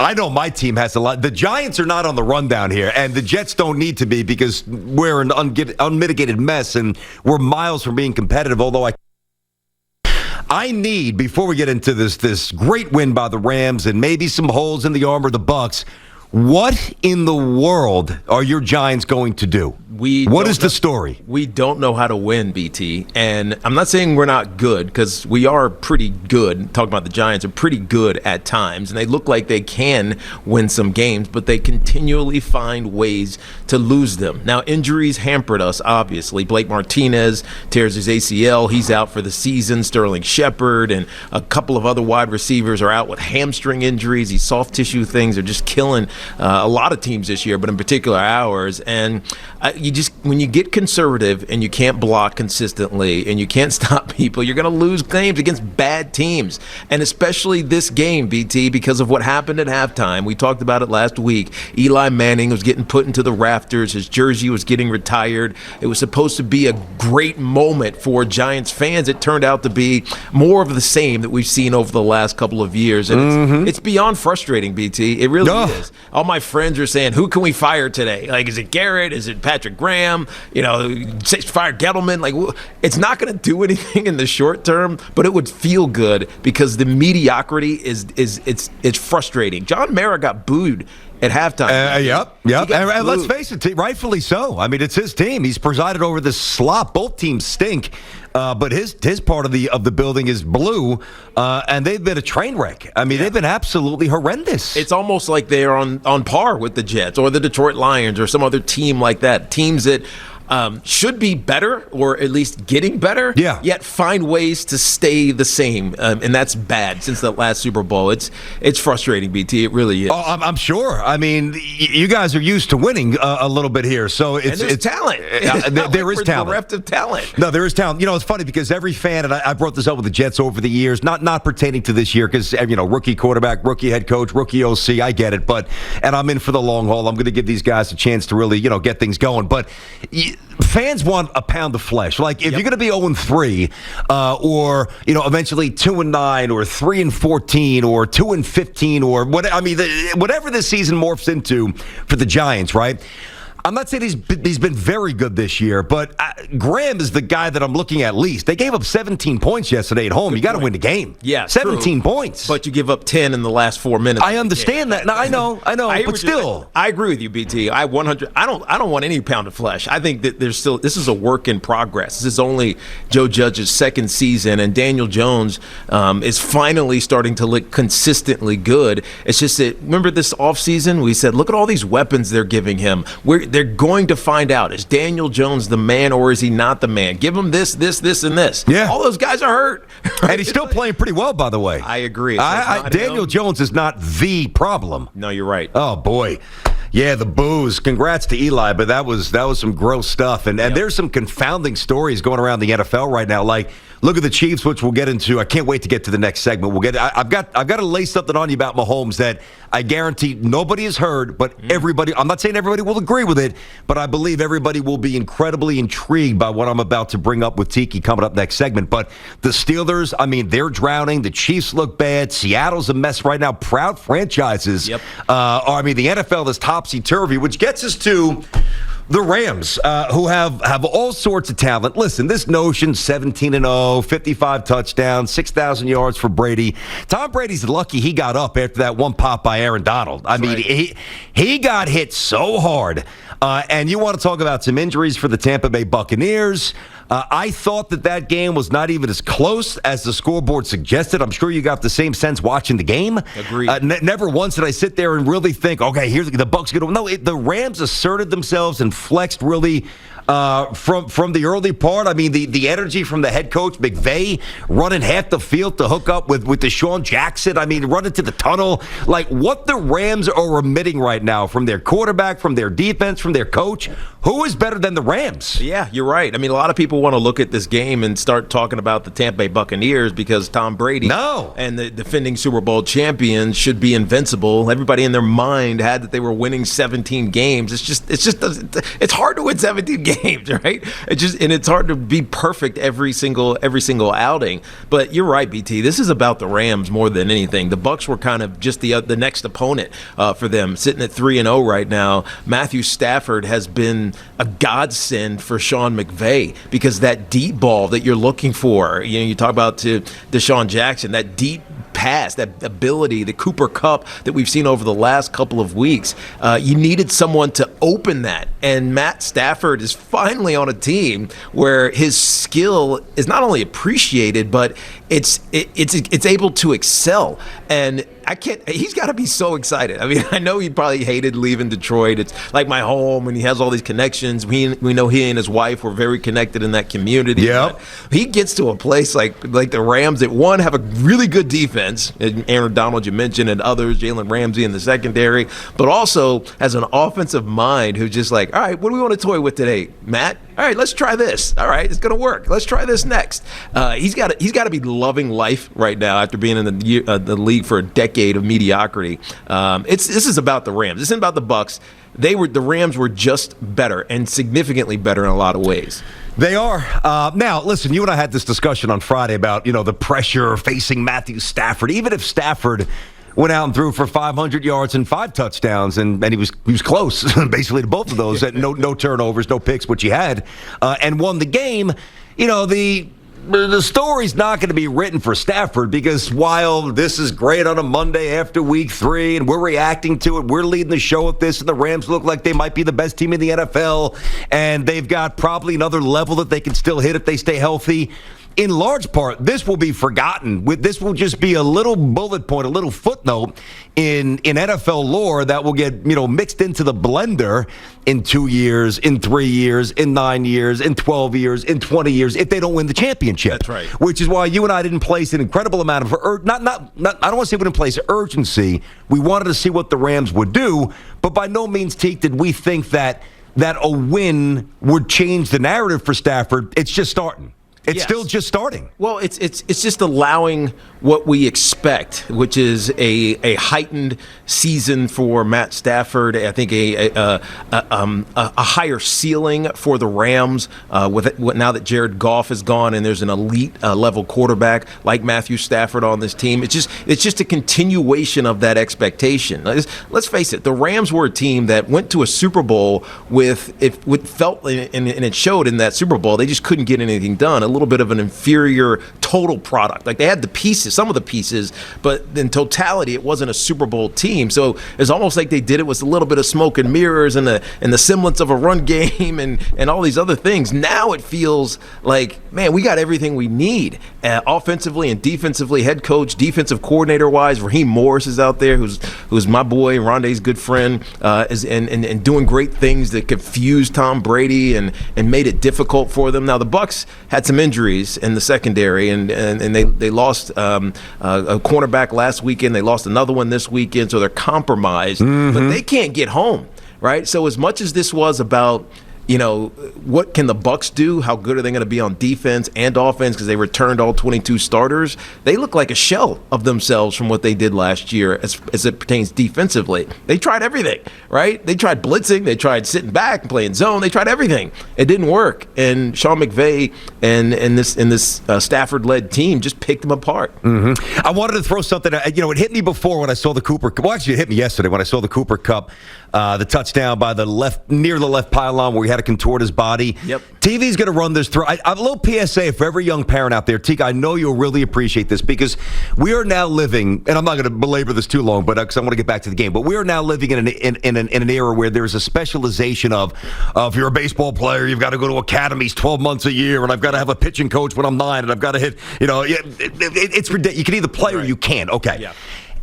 I know my team has a lot. The Giants are not on the rundown here, and the Jets don't need to be because we're an unmitigated mess, and we're miles from being competitive, although I need, before we get into this great win by the Rams and maybe some holes in the armor of the Bucs, what in the world are your Giants going to do? What is the story? We don't know how to win, BT. And I'm not saying we're not good, because we are pretty good. Talking about the Giants are pretty good at times, and they look like they can win some games, but they continually find ways to lose them. Now, injuries hampered us, obviously. Blake Martinez tears his ACL. He's out for the season. Sterling Shepard and a couple of other wide receivers are out with hamstring injuries. These soft tissue things are just killing a lot of teams this year, but in particular ours. And when you get conservative and you can't block consistently and you can't stop people, you're going to lose games against bad teams. And especially this game, BT, because of what happened at halftime. We talked about it last week. Eli Manning was getting put into the rafters. His jersey was getting retired. It was supposed to be a great moment for Giants fans. It turned out to be more of the same that we've seen over the last couple of years. And it's beyond frustrating, BT. It really is. All my friends are saying, who can we fire today? Like, is it Garrett? Is it Patrick Graham? Fire Gettleman. Like, it's not going to do anything in the short term, but it would feel good because the mediocrity it's frustrating. John Mara got booed at halftime. Yep. And let's face it, rightfully so. I mean, it's his team. He's presided over this slop. Both teams stink, but his part of the building is blue, and they've been a train wreck. I mean, they've been absolutely horrendous. It's almost like they're on par with the Jets or the Detroit Lions or some other team like that. Teams that should be better or at least getting better, yet find ways to stay the same. And that's bad since the last Super Bowl. It's frustrating, BT. It really is. Oh, I'm sure. I mean, you guys are used to winning a little bit here. So it's talent. There is talent. Bereft of talent. No, there is talent. It's funny because every fan, and I brought this up with the Jets over the years, not pertaining to this year because, rookie quarterback, rookie head coach, rookie OC, I get it. And I'm in for the long haul. I'm going to give these guys a chance to really, get things going. But fans want a pound of flesh. Like, if you're going to be 0-3, or eventually 2-9, or 3-14, or 2-15, or whatever this season morphs into for the Giants, right? I'm not saying he's been very good this year, but Graham is the guy that I'm looking at least. They gave up 17 points yesterday at home. You got to win the game. Yeah, 17 points. But you give up 10 in the last 4 minutes. I understand that. No, I know. But still, I agree with you, BT. I don't want any pound of flesh. I think that this is a work in progress. This is only Joe Judge's second season, and Daniel Jones is finally starting to look consistently good. It's just that, remember this offseason, we said, look at all these weapons they're giving him. They're going to find out, is Daniel Jones the man or is he not the man? Give him this, and this. Yeah. All those guys are hurt. And he's still playing pretty well, by the way. I agree. Daniel Jones is not the problem. No, you're right. Oh, boy. Yeah, the boos. Congrats to Eli, but that was some gross stuff. And there's some confounding stories going around the NFL right now. Like, look at the Chiefs, which we'll get into. I can't wait to get to the next segment. I've got to lay something on you about Mahomes that I guarantee nobody has heard, but everybody. I'm not saying everybody will agree with it, but I believe everybody will be incredibly intrigued by what I'm about to bring up with Tiki coming up next segment. But the Steelers, I mean, they're drowning. The Chiefs look bad. Seattle's a mess right now. Proud franchises. Yep. The NFL is topsy-turvy, which gets us to the Rams, who have all sorts of talent. Listen, this notion, 17-0, 55 touchdowns, 6,000 yards for Brady. Tom Brady's lucky he got up after that one pop by Aaron Donald. He got hit so hard. And you want to talk about some injuries for the Tampa Bay Buccaneers. I thought that game was not even as close as the scoreboard suggested. I'm sure you got the same sense watching the game. Agreed. Never once did I sit there and really think, okay, here's the Bucs going to. No, the Rams asserted themselves and flexed really from the early part. I mean, the energy from the head coach, McVay, running half the field to hook up with Deshaun Jackson. I mean, running to the tunnel. Like, what the Rams are emitting right now from their quarterback, from their defense, from their coach, who is better than the Rams? Yeah, you're right. I mean, a lot of people want to look at this game and start talking about the Tampa Bay Buccaneers because Tom Brady and the defending Super Bowl champions should be invincible. Everybody in their mind had that they were winning 17 games. It's hard to win 17 games. games, right? It's hard to be perfect every single outing. But you're right, BT. This is about the Rams more than anything. The Bucs were kind of just the next opponent for them, sitting at 3-0 right now. Matthew Stafford has been a godsend for Sean McVay because that deep ball that you're looking for, you talk about to Deshaun Jackson, that deep pass, that ability, the Cooper Kupp that we've seen over the last couple of weeks. You needed someone to open that. And Matt Stafford is finally on a team where his skill is not only appreciated, but it's able to excel. And he's got to be so excited. I mean, I know he probably hated leaving Detroit. It's like my home, and he has all these connections. We know he and his wife were very connected in that community. Yeah. He gets to a place like the Rams that, one, have a really good defense, and Aaron Donald, you mentioned, and others, Jalen Ramsey in the secondary, but also has an offensive mind who's just like, all right, what do we want to toy with today, Matt? All right, let's try this. All right, it's going to work. Let's try this next. He's got to be loving life right now after being in the league for a decade of mediocrity. This is about the Rams. This isn't about the Bucs. The Rams were just better and significantly better in a lot of ways. They are. Now, listen, you and I had this discussion on Friday about, the pressure facing Matthew Stafford. Even if Stafford went out and threw for 500 yards and 5 touchdowns, and he was close, basically, to both of those. No turnovers, no picks, which he had, and won the game. The story's not going to be written for Stafford because while this is great on a Monday after week 3 and we're reacting to it, we're leading the show with this, and the Rams look like they might be the best team in the NFL, and they've got probably another level that they can still hit if they stay healthy. In large part, this will be forgotten. This will just be a little bullet point, a little footnote in NFL lore that will get mixed into the blender in 2 years, in 3 years, in 9 years, in 12 years, in 20 years if they don't win the championship. That's right. Which is why you and I didn't place an incredible amount of I don't want to say we didn't place urgency. We wanted to see what the Rams would do, but by no means, Teak, did we think that a win would change the narrative for Stafford. It's just starting. It's still just starting. Well, it's just allowing what we expect, which is a heightened season for Matt Stafford. I think a higher ceiling for the Rams with now that Jared Goff is gone and there's an elite level quarterback like Matthew Stafford on this team. It's just a continuation of that expectation. Let's face it, the Rams were a team that went to a Super Bowl with felt and it showed in that Super Bowl they just couldn't get anything done. A little bit of an inferior total product. Like they had the pieces, some of the pieces, but in totality, it wasn't a Super Bowl team. So it's almost like they did it with a little bit of smoke and mirrors and the semblance of a run game and all these other things. Now it feels like, man, we got everything we need offensively and defensively. Head coach, defensive coordinator wise, Raheem Morris is out there, who's my boy, Rondé's good friend, and doing great things that confused Tom Brady and made it difficult for them. Now the Bucs had some injuries in the secondary, and they lost a cornerback last weekend. They lost another one this weekend, so they're compromised. But they can't get home, right? So as much as this was about what can the Bucs do? How good are they going to be on defense and offense because they returned all 22 starters? They look like a shell of themselves from what they did last year as it pertains defensively. They tried everything, right? They tried blitzing. They tried sitting back and playing zone. They tried everything. It didn't work. And Sean McVay and this Stafford-led team just picked them apart. I wanted to throw something. It hit me before when I saw the Cooper. Well, actually, it hit me yesterday when I saw the Cooper Kupp, the touchdown by the left near the left pylon where he had to contort his body. Yep. TV's going to run this through. A little PSA for every young parent out there. Tika, I know you'll really appreciate this because we are now living, and I'm not going to belabor this too long, but because I want to get back to the game, but we are now living in an era where there's a specialization of if you're a baseball player, you've got to go to academies 12 months a year, and I've got to have a pitching coach when I'm 9, and I've got to hit, it's ridiculous. You can either play or you can't. Okay. Yeah.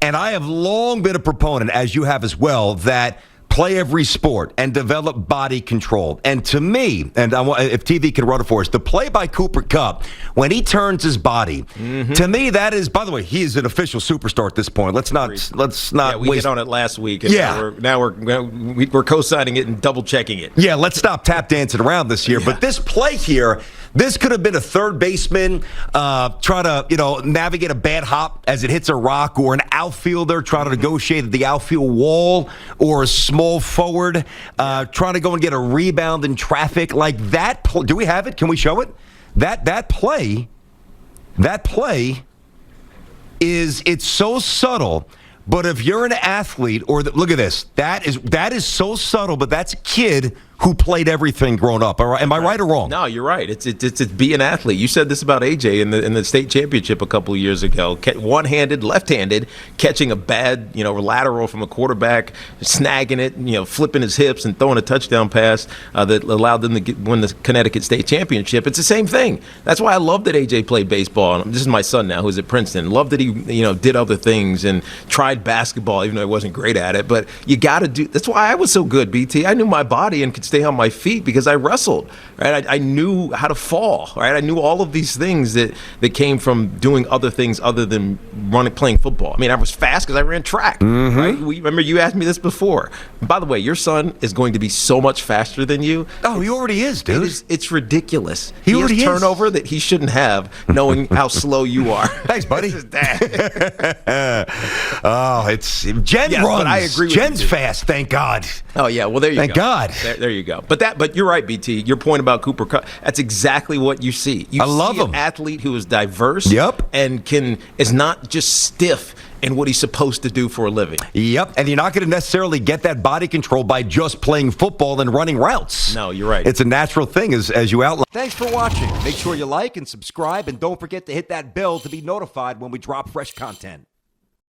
And I have long been a proponent, as you have as well, that play every sport and develop body control. And to me, and I want, if TV can run it for us, the play by Cooper Kupp, when he turns his body, to me, that is, by the way, he is an official superstar at this point. Let's not we hit on it last week. And now we're co-signing it and double checking it. Yeah, let's stop tap dancing around this year. Yeah. But this play here, this could have been a third baseman trying to, navigate a bad hop as it hits a rock, or an outfielder trying to negotiate the outfield wall, or a small ball forward, trying to go and get a rebound in traffic like that. Do we have it? Can we show it? That play is it's so subtle. But if you're an athlete, look at this, that is so subtle. But that's a kid who played everything growing up. All right? Am I right or wrong? No, you're right. It's be an athlete. You said this about AJ in the state championship a couple of years ago. One-handed, left-handed, catching a bad lateral from a quarterback, snagging it, flipping his hips and throwing a touchdown pass that allowed them to win the Connecticut State Championship. It's the same thing. That's why I love that AJ played baseball. This is my son now, who's at Princeton. Love that he did other things and tried basketball, even though he wasn't great at it. But you got to do. That's why I was so good, BT. I knew my body and could stay on my feet because I wrestled. Right, I knew how to fall. Right, I knew all of these things that came from doing other things other than playing football. I mean, I was fast because I ran track. Mm-hmm. Right, remember you asked me this before. By the way, your son is going to be so much faster than you. Oh, he already is, dude. It's ridiculous. He already has is. Turnover that he shouldn't have, knowing how slow you are. Thanks, buddy. This is dad. It's Jen runs. But I agree with Jen's you. fast, thank God. Oh yeah, well there you go. Thank God. There you go. But you're right, BT. Your point about Cooper Kupp, that's exactly what you see. I love see him. An athlete who is diverse. Yep. And is not just stiff in what he's supposed to do for a living. Yep. And you're not going to necessarily get that body control by just playing football and running routes. No, you're right. It's a natural thing as you outline. Thanks for watching. Make sure you like and subscribe, and don't forget to hit that bell to be notified when we drop fresh content.